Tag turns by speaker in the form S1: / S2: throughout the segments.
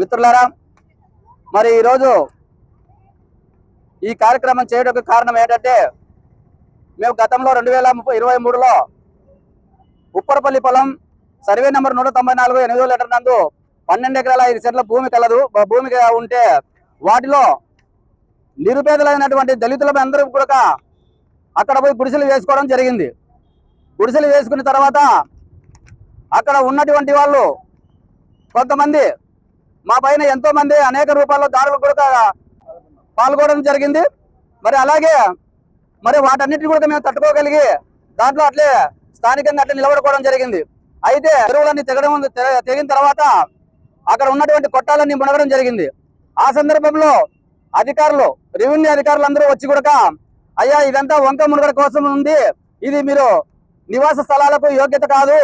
S1: మిత్రులారా, మరి ఈరోజు ఈ కార్యక్రమం చేయడానికి కారణం ఏంటంటే, మేము గతంలో 2023లో ఉప్పరపల్లి పొలం సర్వే నెంబర్ 194 8వ లెటర్ నందు 12 ఎకరాల 5 సెంట్ల భూమి కలదు. భూమి ఉంటే వాటిలో నిరుపేదలైనటువంటి దళితులందరూ కూడా అక్కడ పోయి గుడిసెలు వేసుకోవడం జరిగింది. గుడిసెలు వేసుకున్న తర్వాత అక్కడ ఉన్నటువంటి వాళ్ళు కొంతమంది మా పైన ఎంతో మంది అనేక రూపాల్లో దాడులు కూడా పాల్గొనడం జరిగింది. మరి అలాగే మరి వాటన్నిటిని కూడా మేము తట్టుకోగలిగి దాంట్లో అట్లే స్థానికంగా అట్లా నిలబడుకోవడం జరిగింది. అయితే ఎరువులన్నీ తెగిన తర్వాత అక్కడ ఉన్నటువంటి కొట్టాలన్నీ మునగడం జరిగింది. ఆ సందర్భంలో అధికారులు, రెవెన్యూ అధికారులు అందరూ వచ్చి కూడా, అయ్యా ఇదంతా వంక మునగడ కోసం ఉంది, ఇది మీరు నివాస స్థలాలకు యోగ్యత కాదు,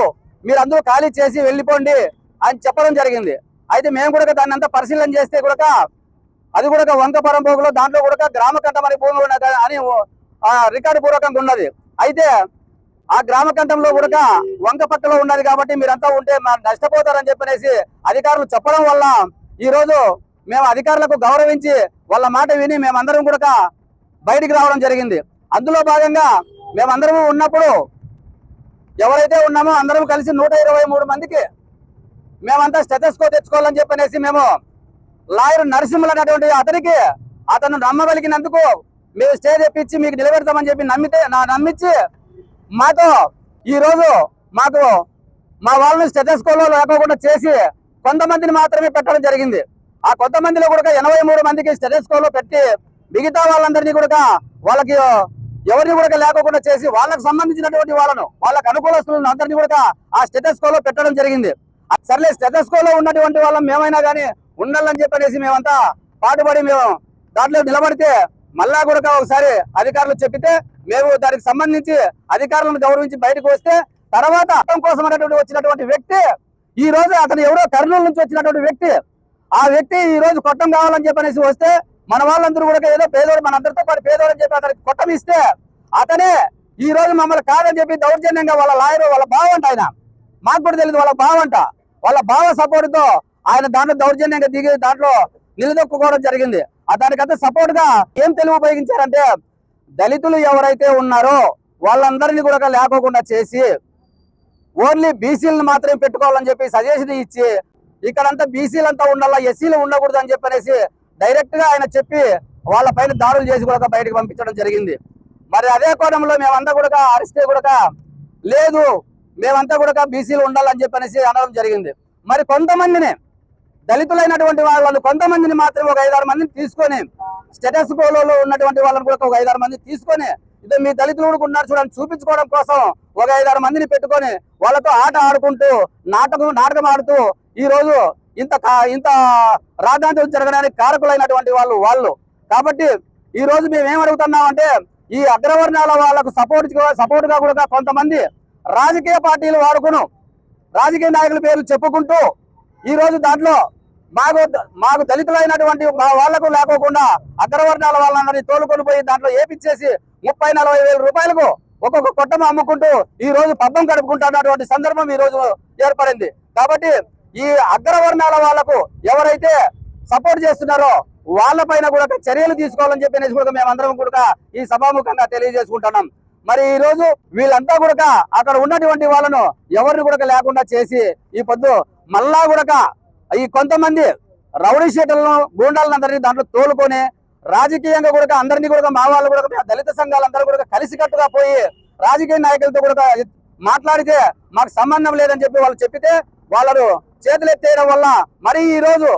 S1: మీరు అందరూ ఖాళీ చేసి వెళ్ళిపోండి అని చెప్పడం జరిగింది. అయితే మేము కూడా దాన్ని అంతా పరిశీలన చేస్తే కూడా అది కూడా వంక పరంపోగులో దాంట్లో కూడా గ్రామ కంఠం అనే భూమి అని రికార్డు పూర్వకంగా ఉన్నది. అయితే ఆ గ్రామ కంఠంలో కూడా వంక పక్కలో ఉన్నది కాబట్టి మీరంతా ఉంటే నష్టపోతారని చెప్పనేసి అధికారులు చెప్పడం వల్ల ఈ రోజు మేము అధికారులకు గౌరవించి వాళ్ళ మాట విని మేమందరం కూడా బయటికి రావడం జరిగింది. అందులో భాగంగా మేమందరం ఉన్నప్పుడు ఎవరైతే ఉన్నామో అందరం కలిసి 123 మందికి మేమంతా స్టెథోస్కోప్ తెచ్చుకోవాలని చెప్పనేసి మేము లాయర్ నరసింహులు అన్నటువంటి అతను నమ్మగలిగినందుకు మేము స్టే తెప్పించి మీకు నిలబెడతామని చెప్పి నమ్మించి మాతో ఈ రోజు మాకు మా వాళ్ళని స్టెథోస్కోప్ లో లేకోకుండా చేసి కొంతమందిని మాత్రమే పెట్టడం జరిగింది. ఆ కొంతమందిలో కూడా 83 మందికి స్టెథోస్కోప్ లో పెట్టి మిగతా వాళ్ళందరినీ కూడా వాళ్ళకి ఎవరిని కూడా లేకోకుండా చేసి వాళ్ళకు సంబంధించినటువంటి వాళ్ళకు అనుకూలస్తులను అందరినీ కూడా ఆ స్టెథోస్కోప్ లో పెట్టడం జరిగింది. సర్లే స్టెథోస్కోప్ లో ఉన్నటువంటి వాళ్ళం మేమైనా కానీ ఉండాలని చెప్పనేసి మేమంతా పాటుపడి మేము దాంట్లో నిలబడితే మళ్ళా కూడా ఒకసారి అధికారులు చెప్పితే మేము దానికి సంబంధించి అధికారులను గౌరవించి బయటకు వస్తే తర్వాత అర్థం కోసం వచ్చినటువంటి వ్యక్తి ఈ రోజు అతను ఎవరో కర్నూలు నుంచి వచ్చినటువంటి వ్యక్తి, ఆ వ్యక్తి ఈ రోజు కొట్టం కావాలని చెప్పనేసి వస్తే మన వాళ్ళందరూ కూడా ఏదో పేదోడు, మన అందరితో పాటు పేదోడు అని చెప్పి అతనికి కొట్టం ఇస్తే అతనే ఈ రోజు మమ్మల్ని కాదని చెప్పి దౌర్జన్యంగా వాళ్ళ లాయరు, వాళ్ళ బావంట, ఆయన మాకు కూడా తెలియదు, వాళ్ళ బావంట, వాళ్ళ బావ సపోర్ట్ తో ఆయన దాంట్లో దౌర్జన్యంగా దిగి దాంట్లో నిలదొక్కుకోవడం జరిగింది. దానికంతా సపోర్ట్ గా ఏం తెలివి ఉపయోగించారంటే, దళితులు ఎవరైతే ఉన్నారో వాళ్ళందరినీ కూడా లేకోకుండా చేసి ఓన్లీ బీసీలను మాత్రమే పెట్టుకోవాలని చెప్పి సజెషన్ ఇచ్చి ఇక్కడంతా బీసీలంతా ఉండాలా, ఎస్సీలు ఉండకూడదు అని చెప్పనేసి డైరెక్ట్ గా ఆయన చెప్పి వాళ్ళ పైన దాడులు చేసి కూడా బయటకు పంపించడం జరిగింది. మరి అదే కోణంలో మేమంతా కూడా అరిస్తే కూడా లేదు, మేమంతా కూడా బీసీలు ఉండాలని చెప్పనేసి అనడం జరిగింది. మరి కొంతమందిని దళితులైనటువంటి వాళ్ళని కొంతమందిని మాత్రం ఒక 5-6 మందిని తీసుకొని స్టెథోస్కోప్లో ఉన్నటువంటి వాళ్ళని కూడా ఒక 5-6 మందిని తీసుకొని ఇదే మీ దళితులు కూడా ఉన్నారు చూడండి చూపించుకోవడం కోసం ఒక 5-6 మందిని పెట్టుకొని వాళ్ళతో ఆట ఆడుకుంటూ నాటకం ఆడుతూ ఈ రోజు ఇంత రాద్ధాంతం జరగడానికి కారకులైనటువంటి వాళ్ళు కాబట్టి ఈ రోజు మేము ఏం అడుగుతున్నామంటే, ఈ అగ్రవర్ణాల వాళ్ళకు సపోర్ట్ గా కూడా కొంతమంది రాజకీయ పార్టీలు వాడుకును రాజకీయ నాయకుల పేర్లు చెప్పుకుంటూ ఈ రోజు దాంట్లో మాకు దళితులైనటువంటి మా వాళ్లకు లేకోకుండా అగ్రవర్ణాల వాళ్ళందరినీ తోలుకొని పోయి దాంట్లో ఏపిచ్చేసి 30-40 వేల రూపాయలకు ఒక్కొక్క కొట్టం అమ్ముకుంటూ ఈ రోజు పబ్బం గడుపుకుంటున్నటువంటి సందర్భం ఈ రోజు ఏర్పడింది. కాబట్టి ఈ అగ్రవర్ణాల వాళ్లకు ఎవరైతే సపోర్ట్ చేస్తున్నారో వాళ్ళ పైన కూడా చర్యలు తీసుకోవాలని చెప్పి కూడా మేమందరం కూడా ఈ సభాముఖంగా తెలియజేసుకుంటున్నాం. మరి ఈ రోజు వీళ్ళంతా కూడా అక్కడ ఉన్నటువంటి వాళ్ళను ఎవరిని కూడా లేకుండా చేసి ఈ పొద్దు మళ్ళా కూడా ఈ కొంతమంది రౌడీ షీటర్లను గూండాలందరినీ దాంట్లో తోలుకొని రాజకీయంగా కూడా అందరినీ కూడా మా వాళ్ళు కూడా దళిత సంఘాలందరూ కూడా కలిసికట్టుగా పోయి రాజకీయ నాయకులతో కూడా మాట్లాడితే మాకు సంబంధం లేదని చెప్పి వాళ్ళు చెప్పితే వాళ్ళను చేతులెత్తేయడం వల్ల మరి ఈ రోజు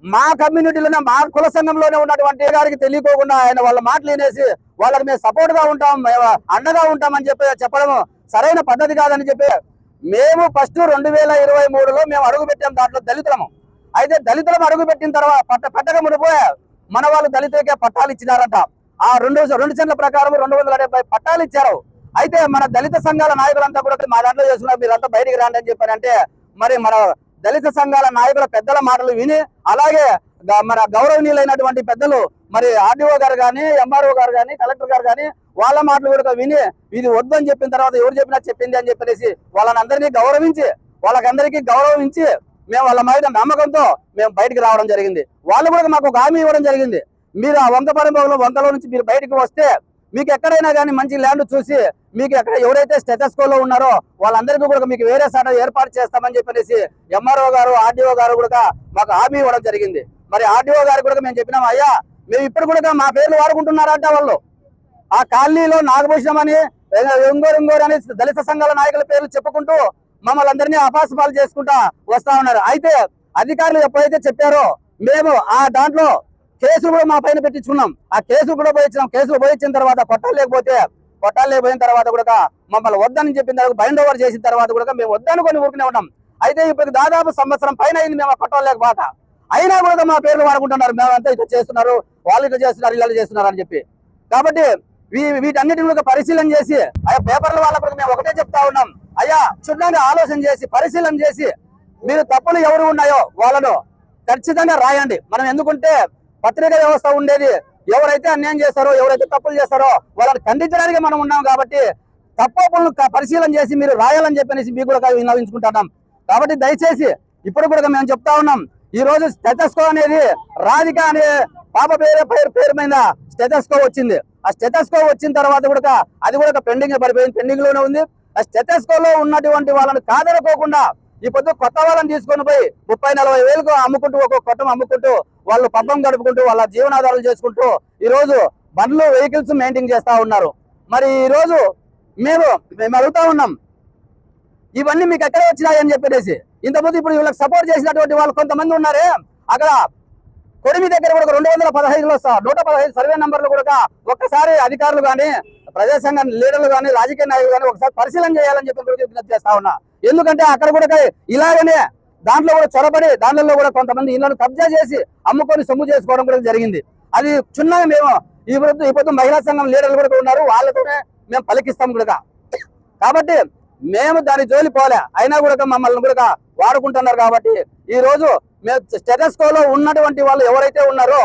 S1: మా కమ్యూనిటీలోనే మా కుల సంఘంలోనే ఉన్నటువంటి గారికి తెలియకోకుండా ఆయన వాళ్ళ మాటలు వినేసి వాళ్ళకి మేము సపోర్ట్ గా ఉంటాం, అండగా ఉంటామని చెప్పడం సరైన పద్ధతి కాదని చెప్పి మేము ఫస్ట్ 2023లో మేము అడుగు పెట్టాం దాంట్లో దళితులము. అయితే దళితులం అడుగు పెట్టిన తర్వాత పట్టక మునిపోయే మన వాళ్ళు దళితులకే పట్టాలు ఇచ్చినారంట. ఆ రెండు సెంట్ల ప్రకారం 270 పట్టాలు ఇచ్చారు. అయితే మన దళిత సంఘాల నాయకులంతా కూడా మా దాంట్లో చేస్తున్నారు, మీరంతా బయటికి రాండి అని చెప్పారంటే మరి మన దళిత సంఘాల నాయకుల పెద్దల మాటలు విని అలాగే మన గౌరవనీయులైనటువంటి పెద్దలు మరి ఆర్డీఓ గారు కానీ, ఎంఆర్ఓ గారు కానీ, కలెక్టర్ గారు కానీ వాళ్ళ మాటలు కూడా విని ఇది వద్దని చెప్పిన తర్వాత ఎవరు చెప్పినా చెప్పింది అని చెప్పేసి వాళ్ళని అందరినీ గౌరవించి వాళ్ళకందరికీ గౌరవం ఇచ్చి మేము వాళ్ళ మీద నమ్మకంతో మేము బయటికి రావడం జరిగింది. వాళ్ళు కూడా మాకు ఒక హామీ ఇవ్వడం జరిగింది. మీరు ఆ వంకలో నుంచి మీరు బయటకు వస్తే మీకు ఎక్కడైనా కానీ మంచి ల్యాండ్ చూసి మీకు ఎక్కడ ఎవరైతే స్టేటస్కోలో ఉన్నారో వాళ్ళందరికీ కూడా మీకు వేరే సాట ఏర్పాటు చేస్తామని చెప్పేసి ఎంఆర్ఓ గారు ఆర్డీఓ గారు కూడా మాకు హామీ ఇవ్వడం జరిగింది. మరి ఆర్డీఓ గారు కూడా మేము చెప్పినాం, అయ్యా మేము ఇప్పుడు కూడా మా పేర్లు వాడుకుంటున్నారంట వాళ్ళు. ఆ కాలనీలో నాగభూషణం అని ఇంగోరు అని దళిత సంఘాల నాయకుల పేర్లు చెప్పుకుంటూ మమ్మల్ని అందరినీ అపాసపాలు చేసుకుంటా వస్తా ఉన్నారు. అయితే అధికారులు ఎప్పుడైతే చెప్పారో మేము ఆ దాంట్లో కేసులు కూడా మా పైన పెట్టించుకున్నాం. ఆ కేసులు కూడా పోయించినాం. కేసులు పోయించిన తర్వాత కొట్టాలు లేకపోయిన తర్వాత కూడా మమ్మల్ని వద్దని చెప్పిన తర్వాత బైండ్ ఓవర్ చేసిన తర్వాత కూడా మేము వద్దనుకొని ఊరుకునే ఉన్నాం. అయితే ఇప్పుడు దాదాపు సంవత్సరం పైన అయింది మేము కొట్టలేకపోతా, అయినా కూడా మా పేర్లు వాడుకుంటున్నారు. మేమంతా ఇట్లా చేస్తున్నారు, వాళ్ళు ఇట్లా చేస్తున్నారు, ఇలా చేస్తున్నారు అని చెప్పి. కాబట్టి వీటన్నిటిని కూడా పరిశీలన చేసి అయ్యా పేపర్ల వాళ్ళకు మేము ఒకటే చెప్తా ఉన్నాం, అయ్యా క్షుణ్ణంగా ఆలోచన చేసి పరిశీలన చేసి మీరు తప్పులు ఎవరు ఉన్నాయో వాళ్ళను ఖచ్చితంగా రాయండి. మనం ఎందుకంటే పత్రికా వ్యవస్థ ఉండేది, ఎవరైతే అన్యాయం చేస్తారో ఎవరైతే తప్పులు చేస్తారో వాళ్ళని ఖండించడానికి మనం ఉన్నాం. కాబట్టి తప్పులను పరిశీలన చేసి మీరు రాయాలని చెప్పనేసి మీకు కూడా విన్నవించుకుంటున్నాం. కాబట్టి దయచేసి ఇప్పుడు కూడా మేము చెప్తా ఉన్నాం, ఈ రోజు స్టేటస్కో అనేది రాధిక అనే పాప పేరు మీద స్టేటస్కో వచ్చింది. ఆ స్టేటస్కో వచ్చిన తర్వాత కూడా అది కూడా పెండింగ్ పడిపోయింది, పెండింగ్ లోనే ఉంది. ఆ స్టేటస్కోలో ఉన్నటువంటి వాళ్ళని కాదనుకోకుండా ఈ పొద్దు కొత్త వాళ్ళని తీసుకొని పోయి 30-40 వేలకు అమ్ముకుంటూ ఒక్కొక్క కొట్టం అమ్ముకుంటూ వాళ్ళు పబ్బం గడుపుకుంటూ వాళ్ళ జీవనాధారాలు చేసుకుంటూ ఈ రోజు బండ్లు వెహికల్స్ మెయింటైన్ చేస్తా ఉన్నారు. మరి ఈ రోజు మేము అడుగుతా ఉన్నాం, ఇవన్నీ మీకు ఎక్కడ వచ్చినాయి అని చెప్పేసి. ఇంతకుముందు ఇప్పుడు వీళ్ళకి సపోర్ట్ చేసినటువంటి వాళ్ళు కొంతమంది ఉన్నారే, అక్కడ కొడిమి దగ్గర కూడా 215లో 115 సర్వే నంబర్లు కూడా ఒక్కసారి అధికారులు కానీ ప్రజాసంఘ లీడర్లు కానీ రాజకీయ నాయకులు కానీ ఒకసారి పరిశీలన చేయాలని చెప్పి విజ్ఞప్తి చేస్తా ఉన్నా. ఎందుకంటే అక్కడ కూడా ఇలాగనే దాంట్లో కూడా చొరబడి దాంట్లో కూడా కొంతమంది ఇళ్లను కబ్జా చేసి అమ్ముకొని సొమ్ము చేసుకోవడం కూడా జరిగింది. అది క్షుణ్ణంగా మేము ఈ పొద్దు మహిళా సంఘం లీడర్లు కూడా ఉన్నారు, వాళ్ళతోనే మేము పలికిస్తాం కూడా. కాబట్టి మేము దాని జోలి పోలే, అయినా కూడా మమ్మల్ని కూడా వాడుకుంటున్నారు. కాబట్టి ఈ రోజు మేము స్టేటస్కోలో ఉన్నటువంటి వాళ్ళు ఎవరైతే ఉన్నారో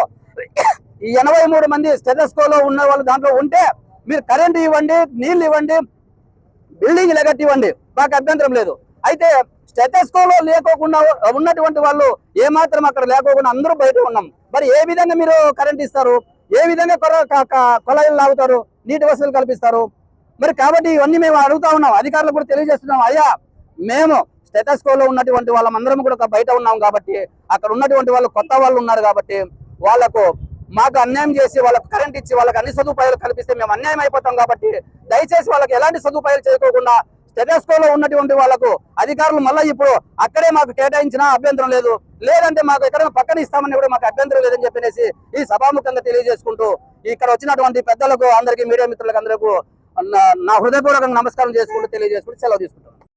S1: ఈ 83 మంది స్టేటస్కోలో ఉన్న వాళ్ళు దాంట్లో ఉంటే మీరు కరెంట్ ఇవ్వండి, నీళ్లు ఇవ్వండి, బిల్డింగ్ ఇవ్వండి, మాకు అభ్యంతరం లేదు. అయితే స్టేటస్కోలో లేకోకుండా ఉన్నటువంటి వాళ్ళు ఏమాత్రం అక్కడ లేకోకుండా అందరూ బయట ఉన్నాం. మరి ఏ విధంగా మీరు కరెంట్ ఇస్తారు, ఏ విధంగా కొలాయిలు లాగుతారు, నీటి వసతులు కల్పిస్తారు? మరి కాబట్టి ఇవన్నీ మేము అడుగుతా ఉన్నాం, అధికారులకు కూడా తెలియజేస్తున్నాం, అయ్యా మేము స్టేటస్కోలో ఉన్నటువంటి వాళ్ళందరం కూడా బయట ఉన్నాం. కాబట్టి అక్కడ ఉన్నటువంటి వాళ్ళు కొత్త వాళ్ళు ఉన్నారు. కాబట్టి వాళ్ళకు మాకు అన్యాయం చేసి వాళ్ళకు కరెంట్ ఇచ్చి వాళ్ళకి అన్ని సదుపాయాలు కల్పిస్తే మేము అన్యాయం అయిపోతాం. కాబట్టి దయచేసి వాళ్ళకి ఎలాంటి సదుపాయాలు చేయకోకుండా స్టేటస్కోలో ఉన్నటువంటి వాళ్ళకు అధికారులు మళ్ళీ ఇప్పుడు అక్కడే మాకు కేటాయించినా అభ్యంతరం లేదు, లేదంటే మాకు ఎక్కడైనా పక్కన ఇస్తామని కూడా మాకు అభ్యంతరం లేదని చెప్పేసి ఈ సభాముఖంగా తెలియజేసుకుంటూ ఇక్కడ వచ్చినటువంటి పెద్దలకు అందరికీ మీడియా మిత్రులకు అందరికీ నా హృదయపూర్వకంగా నమస్కారం చేసుకుంటూ తెలియజేసుకుంటూ సెలవు తీసుకుంటాం.